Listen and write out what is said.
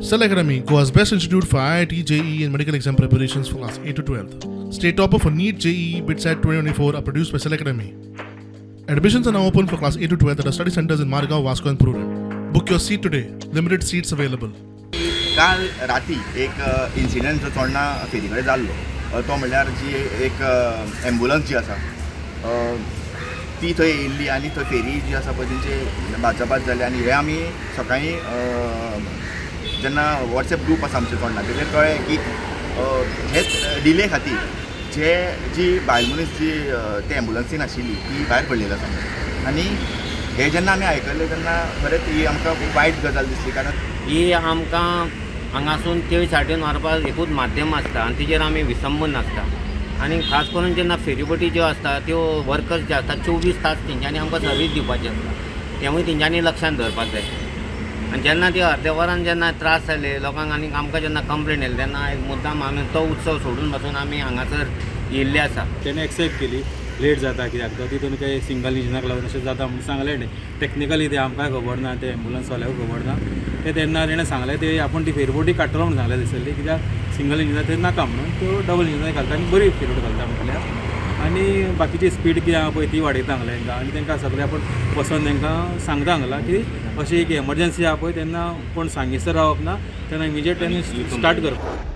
Cell Academy, Goa's best institute for IIT, JEE, and medical exam preparations for class 8 to 12th. State topper for NEET, JEE, BITSAT 2024 are produced by Cell Academy. Admissions are now open for class 8 to 12th at our study centers in Margao, Vasco, and Purun. Book your seat today. Limited seats available. काल राती एक incident जो चोडणा फेरी कडेन जाल्लो तो म्हणल्यार जी एक ambulance जी आसा ती थंय येयल्ली आनी थंय फेरी जी आसा पळय तेंचे भाजपात जाली आनी हे आमी सकाळीं जेन्ना वॉट्सॅप ग्रूप आसा आमचे चोडणा तेजेर कळ्ळें की हेच डिले खातीर जी बायल मनीस जी ते एम्बुलन्सीन आशिल्ली ती भायर पडलेली आसा आनी हे जेन्ना आमी आयकल्लें तेन्ना खरेंच ही आमकां खूब वायट गजाल दिसली कारण ही आमकां हांगासून तेळी सायडीन व्हरपाक एकूच माध्यम आसता आनी तेजेर आमी विसंबून आसता आनी खास करून जेन्ना फेरीबोटी ज्यो आसता त्यो वर्कर्स जे आसता 24 तास तेंच्यांनी आमकां सर्वीस दिवपाची आसता तेवूय तेंच्यांनी लक्षांत दवरपाक जाय आनी जेन्ना ते अर्द्या वरान जेन्ना त्रास जाले लोकांक आनी आमकां जेन्ना कंप्लेन येयली तेन्ना एक मुद्दाम आमी तो उत्सव सोडून पासून आमी हांगासर येयल्ले आसा. तेणे एक्सेप्ट केली लेट जाता कित्याक तो तितून काही सिंगल इंजिनाक लागून अशें जाता म्हणून सांगलें न्ही टॅक्निकली ते आमकां खबर ना ते एम्बुलन्सवाल्याक खबर ना ते तेन्ना तेणें सांगलें ते आपूण ती फेरबोटी काडटलो म्हणून सांगलें दिसली कित्याक सिंगल इंजिनाक ते नाका म्हणून त्यो डबल इंजिनाक घालता आनी बरी फेरबोटी घालता म्हटल्यार आनी बाकीची स्पीड कितें आहा पळय ती वाडयता हांगलें तांकां आनी तांकां सगळें आपूण बसोन तांकां सांगता हांगलां की अशी एक एमर्जन्सी आहा पळय तेन्ना कोण सांगिसर रावप ना तेन्ना इमिजिएट तेन्ना स्टार्ट करप.